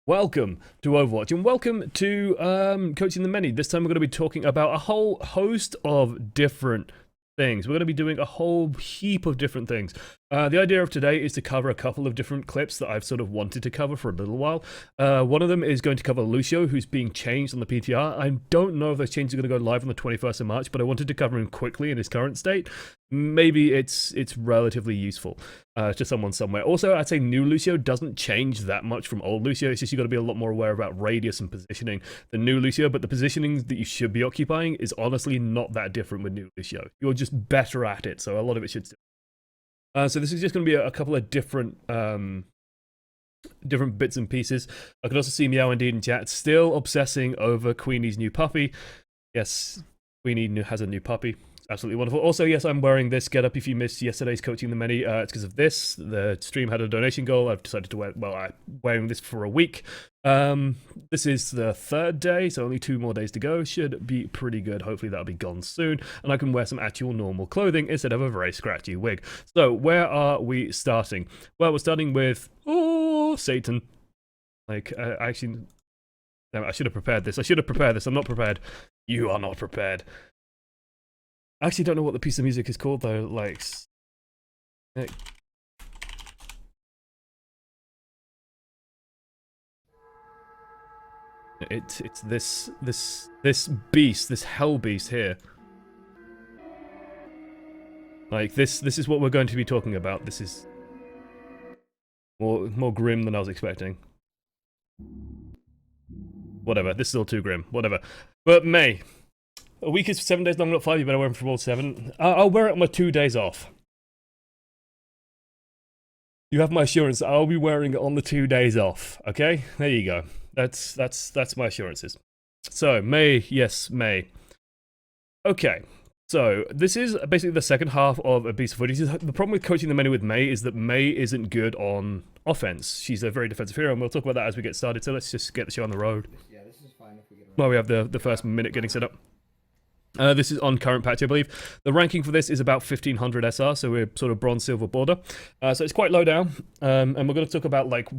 Welcome to Overwatch and welcome to Coaching the Many. This time we're going to be talking about a whole host of different things. We're going to be doing a whole heap of different things. The idea of today is to cover a couple of different clips that I've sort of wanted to cover for a little while. One of them is going to cover Lucio, who's being changed on the PTR. I don't know if those changes are going to go live on the 21st of March, but I wanted to cover him quickly in his current state. Maybe it's relatively useful to someone somewhere. Also, I'd say new Lucio doesn't change that much from old Lucio. It's just you've got to be a lot more aware about radius and positioning than new Lucio, but the positioning that you should be occupying is honestly not that different with new Lucio. You're just better at it, so a lot of it should still. So this is just going to be a couple of different bits and pieces. I can also see Meow Indeed in chat still obsessing over Queenie's new puppy. Yes, Queenie has a new puppy. Absolutely wonderful. Also, yes, I'm wearing this getup. If you missed yesterday's Coaching the Many, it's because of this. The stream had a donation goal. I've decided to wear, well, I'm wearing this for a week. This is the third day, so only 2 more days to go. Should be pretty good. Hopefully that'll be gone soon, and I can wear some actual normal clothing instead of a very scratchy wig. So where are we starting? Well, we're starting with, oh, Satan. Like, actually, damn it, I should have prepared this. I'm not prepared. You are not prepared. I actually don't know what the piece of music is called though, like... It's this beast, this hell beast here. Like, this is what we're going to be talking about. This is more grim than I was expecting. Whatever, this is all too grim, whatever. But May. A week is 7 days long, not 5. You better wear them for all 7. I'll wear it on my 2 days off. You have my assurance. I'll be wearing it on the 2 days off. Okay, there you go. That's my assurances. So May, yes, May. Okay, so this is basically the second half of a piece of footage. The problem with Coaching the Many with May is that May isn't good on offense. She's a very defensive hero, and we'll talk about that as we get started. So let's just get the show on the road. Yeah, this is fine if we get. Well, we have the first minute getting set up. This is on current patch, I believe. The ranking for this is about 1500 SR, so we're sort of bronze, silver border. So it's quite low down, and we're going to talk about like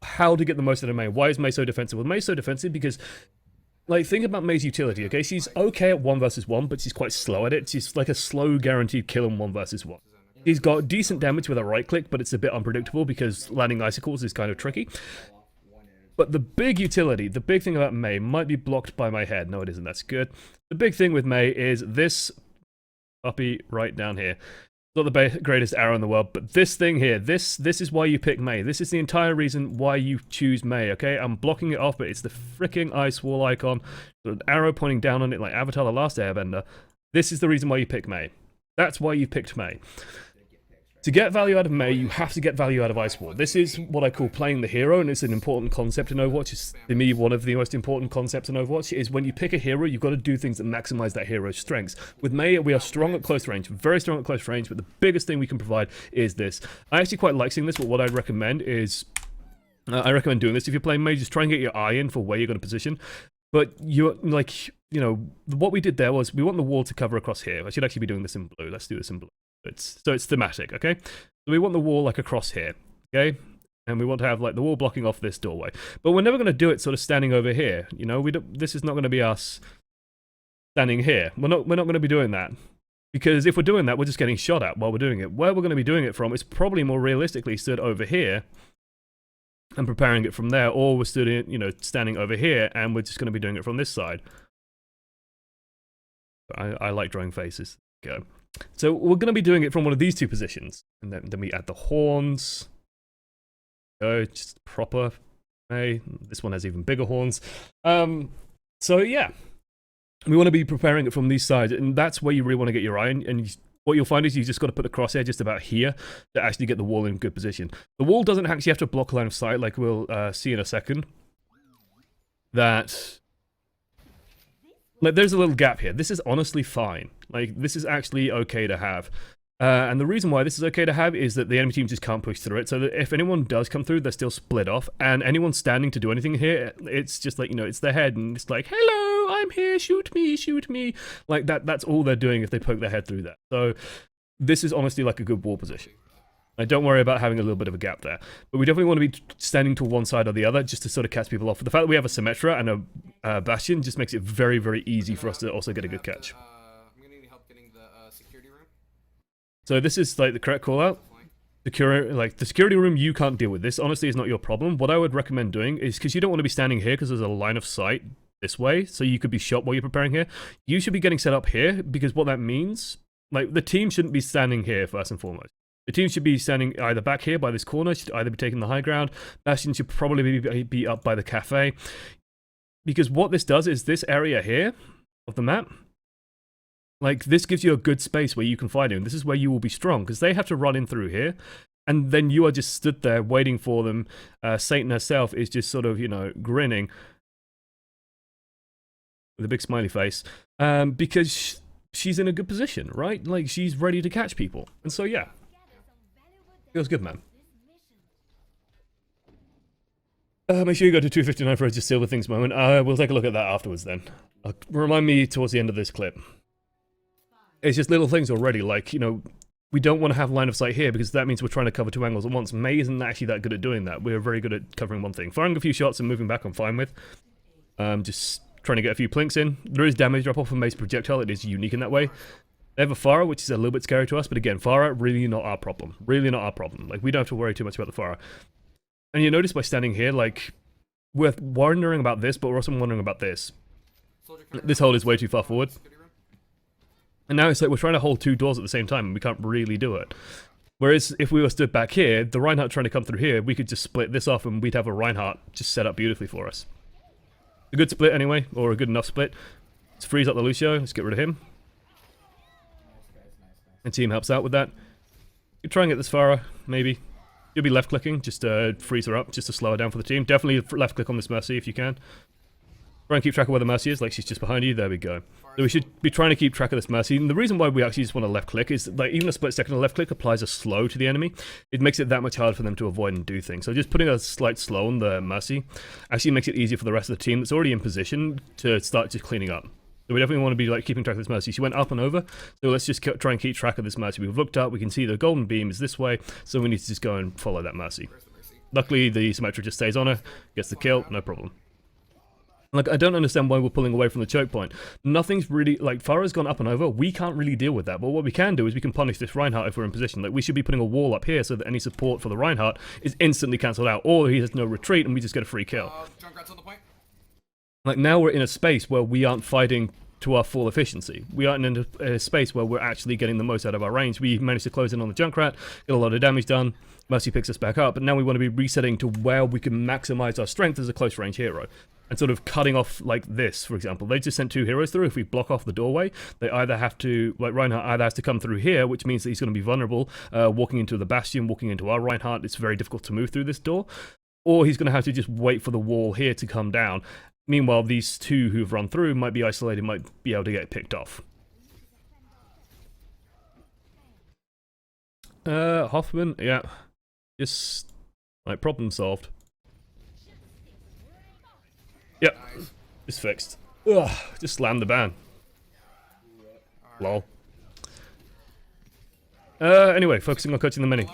how to get the most out of Mei. Why is Mei so defensive? Well, Mei's so defensive because, like, think about Mei's utility, okay? She's okay at 1 versus 1, but she's quite slow at it. She's like a slow guaranteed kill in 1 versus 1. She's got decent damage with a right click, but it's a bit unpredictable because landing icicles is kind of tricky. But the big utility, the big thing about Mei might be blocked by my head. No, it isn't. That's good. The big thing with Mei is this puppy right down here. Not the greatest arrow in the world, but this thing here, this is why you pick Mei. This is the entire reason why you choose Mei, okay? I'm blocking it off, but it's the freaking ice wall icon. With an arrow pointing down on it like Avatar: The Last Airbender. This is the reason why you pick Mei. That's why you picked Mei. To get value out of Mei, you have to get value out of Ice Wall. This is what I call playing the hero, and it's an important concept in Overwatch. It's, to me, one of the most important concepts in Overwatch, is when you pick a hero, you've got to do things that maximize that hero's strengths. With Mei, we are strong at close range, very strong at close range, but the biggest thing we can provide is this. I actually quite like seeing this, but what I'd recommend is... I recommend doing this. If you're playing Mei, just try and get your eye in for where you're going to position. But you're, like, you know, what we did there was, we want the wall to cover across here. I should actually be doing this in blue. Let's do this in blue. So it's thematic, okay? So we want the wall like across here, okay? And we want to have like the wall blocking off this doorway. But we're never going to do it sort of standing over here. You know, this is not going to be us standing here. We're not going to be doing that. Because if we're doing that, we're just getting shot at while we're doing it. Where we're going to be doing it from is probably more realistically stood over here and preparing it from there, or we're stood in, you know, standing over here and we're just going to be doing it from this side. I like drawing faces. Go. So we're going to be doing it from one of these 2 positions. And then we add the horns. Oh, just proper. Hey, this one has even bigger horns. So yeah. We want to be preparing it from these sides. And that's where you really want to get your eye in. And what you'll find is you just got to put the crosshair just about here to actually get the wall in good position. The wall doesn't actually have to block a line of sight, like we'll see in a second. That... Like, there's a little gap here. This is honestly fine. Like, this is actually okay to have. And the reason why this is okay to have is that the enemy team just can't push through it. So that if anyone does come through, they're still split off. And anyone standing to do anything here, it's just like, you know, it's their head. And it's like, hello, I'm here, shoot me, shoot me. Like, that's all they're doing if they poke their head through that. So this is honestly like a good wall position. Like, don't worry about having a little bit of a gap there. But we definitely want to be standing to one side or the other just to sort of catch people off. The fact that we have a Symmetra and a Bastion just makes it very, very easy for us to also get a good catch. I'm gonna need help getting the security room. So this is like the correct call out. The security room, you can't deal with. This honestly is not your problem. What I would recommend doing is, because you don't want to be standing here because there's a line of sight this way, so you could be shot while you're preparing here. You should be getting set up here, because what that means, like, the team shouldn't be standing here first and foremost. The team should be standing either back here by this corner, should either be taking the high ground. Bastion should probably be up by the cafe. Because what this does is this area here of the map, like, this gives you a good space where you can fight in. This is where you will be strong, because they have to run in through here, and then you are just stood there waiting for them. Satan herself is just sort of, you know, grinning with a big smiley face, because she's in a good position, right? Like, she's ready to catch people. And so, yeah. Feels good, man. Make sure you go to 259 for a just silver things moment. We'll take a look at that afterwards then. Remind me towards the end of this clip. It's just little things already, like, you know, we don't want to have line of sight here because that means we're trying to cover two angles at once. MEI isn't actually that good at doing that. We're very good at covering one thing. Firing a few shots and moving back I'm fine with. Just trying to get a few plinks in. There is damage drop off from MEI's projectile. It is unique in that way. They have a Farah, which is a little bit scary to us, but again, Farah, really not our problem. Really not our problem. Like, we don't have to worry too much about the Farah. And you notice by standing here, like, we're wondering about this, but we're also wondering about this. This hold is way too far forward. And now it's like we're trying to hold two doors at the same time, and we can't really do it. Whereas if we were stood back here, the Reinhardt trying to come through here, we could just split this off, and we'd have a Reinhardt just set up beautifully for us. A good split anyway, or a good enough split. Let's freeze up the Lucio, let's get rid of him. The team helps out with that. You try and get this Farah, maybe. You'll be left clicking, just to freeze her up, just to slow her down for the team. Definitely left click on this Mercy if you can. Try and keep track of where the Mercy is, like she's just behind you. There we go. So we should be trying to keep track of this Mercy. And the reason why we actually just want to left click is, like, even a split second of left click applies a slow to the enemy. It makes it that much harder for them to avoid and do things. So just putting a slight slow on the Mercy actually makes it easier for the rest of the team that's already in position to start just cleaning up. So we definitely want to be, like, keeping track of this Mercy. She went up and over, so let's just try and keep track of this Mercy. We've looked up, we can see the golden beam is this way, so we need to just go and follow that Mercy. Luckily, the Symmetra just stays on her, gets the kill, no problem. Like, I don't understand why we're pulling away from the choke point. Nothing's really, like, Farah's gone up and over, we can't really deal with that, but what we can do is we can punish this Reinhardt if we're in position. Like, we should be putting a wall up here so that any support for the Reinhardt is instantly cancelled out, or he has no retreat and we just get a free kill. Junkrat's on the point. Like, now we're in a space where we aren't fighting to our full efficiency. We aren't in a space where we're actually getting the most out of our range. We managed to close in on the Junkrat, get a lot of damage done, Mercy picks us back up, but now we want to be resetting to where we can maximize our strength as a close range hero. And sort of cutting off like this, for example. They just sent two heroes through. If we block off the doorway, they either have to, like, Reinhardt either has to come through here, which means that he's going to be vulnerable, walking into the Bastion, walking into our Reinhardt. It's very difficult to move through this door. Or he's going to have to just wait for the wall here to come down. Meanwhile, these two who've run through might be isolated, might be able to get picked off. Hoffman, yeah. Just, like, problem solved. Yep, nice. Just fixed. Ugh, just slammed the ban. Lol. Anyway, focusing on catching the mini.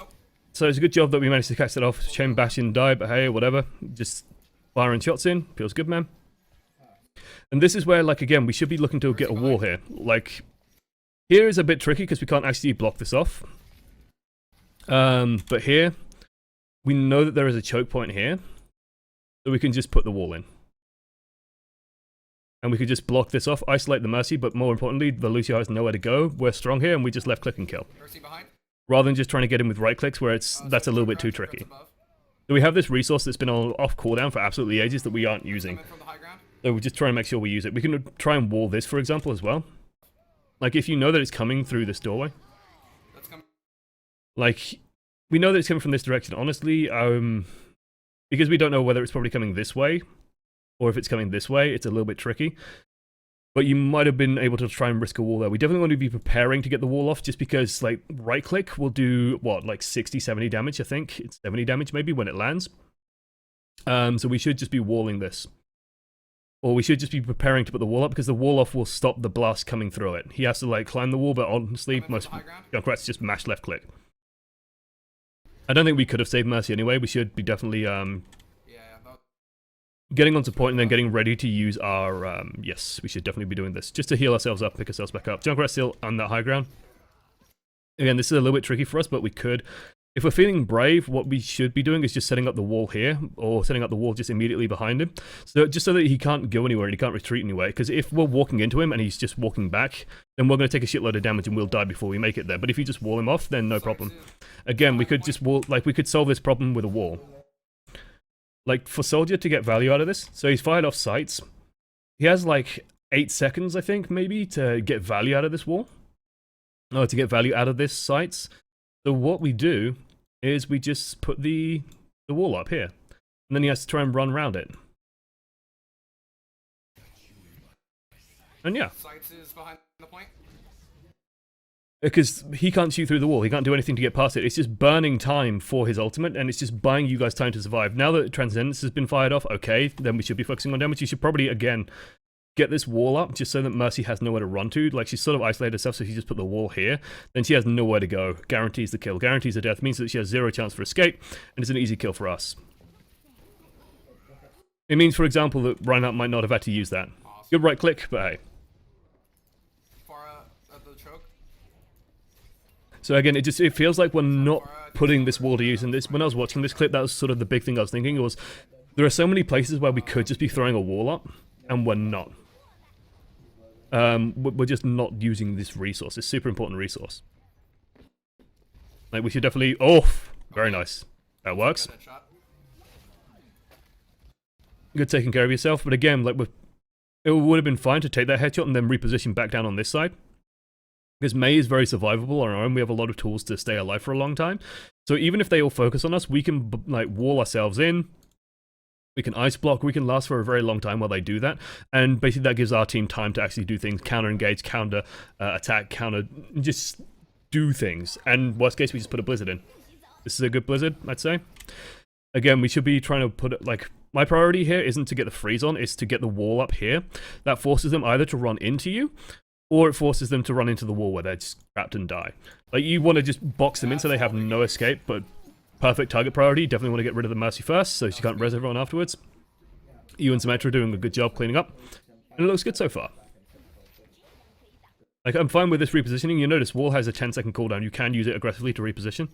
So it's a good job that we managed to catch that off. Shame Bastion died, but hey, whatever. Just firing shots in. Feels good, man. And this is where, like, again, we should be looking to get a wall here. Like, here is a bit tricky because we can't actually block this off. But here, we know that there is a choke point here. So we can just put the wall in. And we could just block this off, isolate the Mercy, but more importantly, the Lucio has nowhere to go. We're strong here, and we just left click and kill. Rather than just trying to get him with right clicks, where that's a little bit too tricky. So we have this resource that's been on off cooldown for absolutely ages that we aren't using. So we're just trying to make sure we use it. We can try and wall this, for example, as well. Like, if you know that it's coming through this doorway. Like, we know that it's coming from this direction. Honestly, because we don't know whether it's probably coming this way, or if it's coming this way, it's a little bit tricky. But you might have been able to try and risk a wall there. We definitely want to be preparing to get the wall off, just because, like, right click will do, what, like 60, 70 damage, I think? It's 70 damage, maybe, when it lands. So we should just be walling this. Or we should just be preparing to put the wall up, because the wall off will stop the blast coming through it. He has to, like, climb the wall, but honestly, most Junkrats just mash left click. I don't think we could have saved Mercy anyway. We should be definitely Yeah, that, getting onto point and then getting ready to use our... yes, we should definitely be doing this. Just to heal ourselves up, pick ourselves back up. Junkrat's still on that high ground. Again, this is a little bit tricky for us, but we could... If we're feeling brave, what we should be doing is just setting up the wall here, or setting up the wall just immediately behind him. So just so that he can't go anywhere and he can't retreat anywhere. Because if we're walking into him and he's just walking back, then we're going to take a shitload of damage and we'll die before we make it there. But if you just wall him off, then no problem. Again, we could just wall... Like, we could solve this problem with a wall. Like, for Soldier to get value out of this, so he's fired off sights. He has, like, 8 seconds, I think, maybe, to get value out of this wall. Or to get value out of this sights. So what we do is we just put the wall up here. And then he has to try and run around it. And yeah. Sights is behind the point. Because he can't shoot through the wall. He can't do anything to get past it. It's just burning time for his ultimate, and it's just buying you guys time to survive. Now that Transcendence has been fired off, okay, then we should be focusing on damage. You should probably, again, get this wall up just so that Mercy has nowhere to run to. Like, she's sort of isolated herself, so if you just put the wall here, then she has nowhere to go. Guarantees the kill. Guarantees the death. Means that she has 0 chance for escape, and it's an easy kill for us. It means, for example, that Reinhardt might not have had to use that. Awesome. Good right click, but hey. Far at the choke. So again, it feels like we're not putting this wall to use. And this, when I was watching this clip, that was sort of the big thing I was thinking was, there are so many places where we could just be throwing a wall up, and we're not. We're just not using this resource. It's a super important resource. Like, we should definitely... Oh! Very nice. That works. Got that shot. Good taking care of yourself, but again, like, it would have been fine to take that headshot and then reposition back down on this side. Because MEI is very survivable on our own. We have a lot of tools to stay alive for a long time. So even if they all focus on us, we can, like, wall ourselves in. We can ice block, we can last for a very long time while they do that. And basically that gives our team time to actually do things, counter-engage, counter-attack, just do things. And worst case, we just put a blizzard in. This is a good blizzard, I'd say. Again, we should be trying to put it, like, my priority here isn't to get the freeze on, it's to get the wall up here. That forces them either to run into you, or it forces them to run into the wall where they're just trapped and die. Like, you want to just box them in so they have no escape, but perfect target priority. Definitely want to get rid of the Mercy first, so she can't res everyone afterwards. You and Symmetra are doing a good job cleaning up, and it looks good so far. Like, I'm fine with this repositioning. You notice wall has a 10-second cooldown. You can use it aggressively to reposition.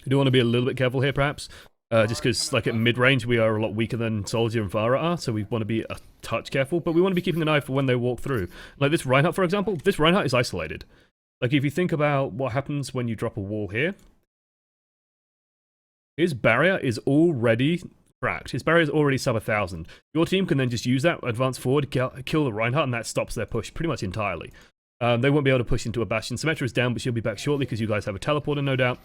You do want to be a little bit careful here, perhaps. Just because, like, at mid-range, we are a lot weaker than Soldier and Vara are, so we want to be a touch careful, but we want to be keeping an eye for when they walk through. Like this Reinhardt, for example, this Reinhardt is isolated. Like, if you think about what happens when you drop a wall here, his barrier is already cracked. His barrier is already sub 1,000. Your team can then just use that, advance forward, kill the Reinhardt, and that stops their push pretty much entirely. They won't be able to push into a Bastion. Symmetra is down, but she'll be back shortly because you guys have a teleporter, no doubt.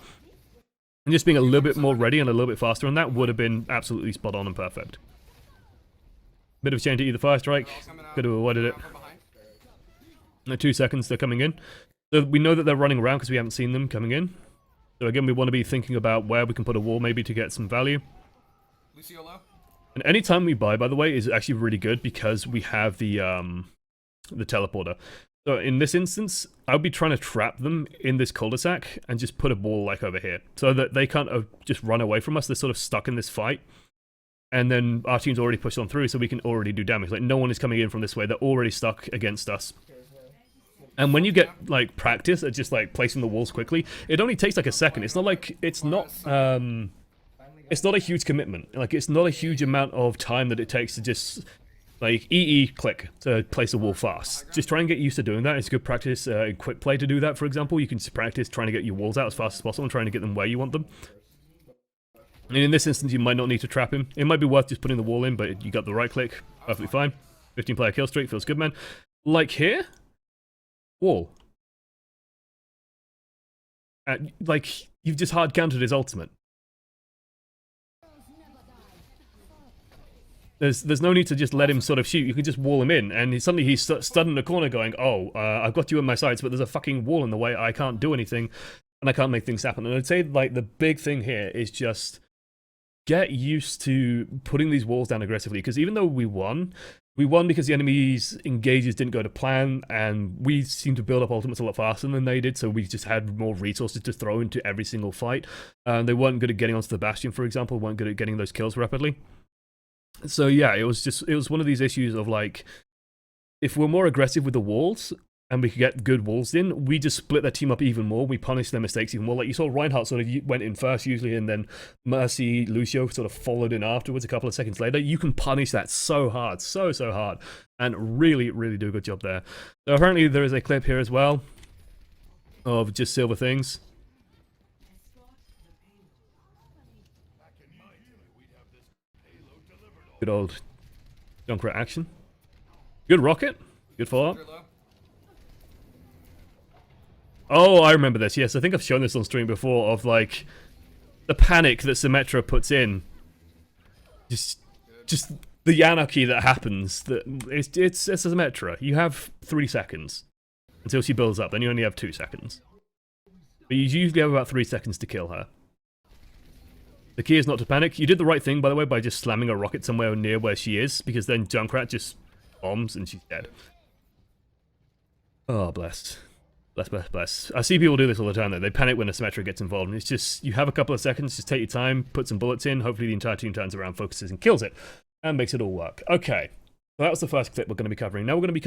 And just being a little bit more ready and a little bit faster on that would have been absolutely spot on and perfect. Bit of a change to either fire strike. Could have avoided it. In 2 seconds, they're coming in. So we know that they're running around because we haven't seen them coming in. So again, we want to be thinking about where we can put a wall maybe to get some value. Lucio low. And any time we buy, by the way, is actually really good because we have the teleporter. So in this instance, I would be trying to trap them in this cul-de-sac and just put a wall like over here. So that they can't just run away from us. They're sort of stuck in this fight. And then our team's already pushed on through, so we can already do damage. Like, no one is coming in from this way. They're already stuck against us. And when you get, like, practice at just, like, placing the walls quickly, it only takes, like, a second. It's not like, it's not a huge commitment. Like, it's not a huge amount of time that it takes to just, like, click to place a wall fast. Just try and get used to doing that. It's good practice in quick play to do that, for example. You can just practice trying to get your walls out as fast as possible and trying to get them where you want them. And in this instance, you might not need to trap him. It might be worth just putting the wall in, but you got the right click. Perfectly fine. 15-player kill streak. Feels good, man. Like here, wall. Like, you've just hard countered his ultimate. There's no need to just let him sort of shoot. You can just wall him in, and suddenly he's stood in the corner going, oh, I've got you in my sights, but there's a fucking wall in the way. I can't do anything, and I can't make things happen. And I'd say, like, the big thing here is just get used to putting these walls down aggressively, because even though we won, We won because the enemy's engages didn't go to plan, and we seemed to build up ultimates a lot faster than they did, so we just had more resources to throw into every single fight. They weren't good at getting onto the Bastion, for example, weren't good at getting those kills rapidly. So yeah, it was one of these issues of like, if we're more aggressive with the walls, and we could get good walls in, we just split their team up even more. We punished their mistakes even more. Like you saw, Reinhardt sort of went in first usually, and then Mercy, Lucio sort of followed in afterwards a couple of seconds later. You can punish that so hard, so hard, and really, really do a good job there. So apparently there is a clip here as well of just silver things. Good old Junkrat action. Good rocket. Good follow-up. Oh, I remember this. Yes, I think I've shown this on stream before of like the panic that Symmetra puts in. Just the anarchy that happens. That it's a Symmetra. You have 3 seconds until she builds up. Then you only have 2 seconds. But you usually have about 3 seconds to kill her. The key is not to panic. You did the right thing, by the way, by just slamming a rocket somewhere near where she is, because then Junkrat just bombs and she's dead. Oh, bless. Bless. I see people do this all the time, though. They panic when a Symmetra gets involved, and it's just, you have a couple of seconds, just take your time, put some bullets in, hopefully the entire team turns around, focuses, and kills it, and makes it all work. Okay, so that was the first clip we're going to be covering. Now we're going to be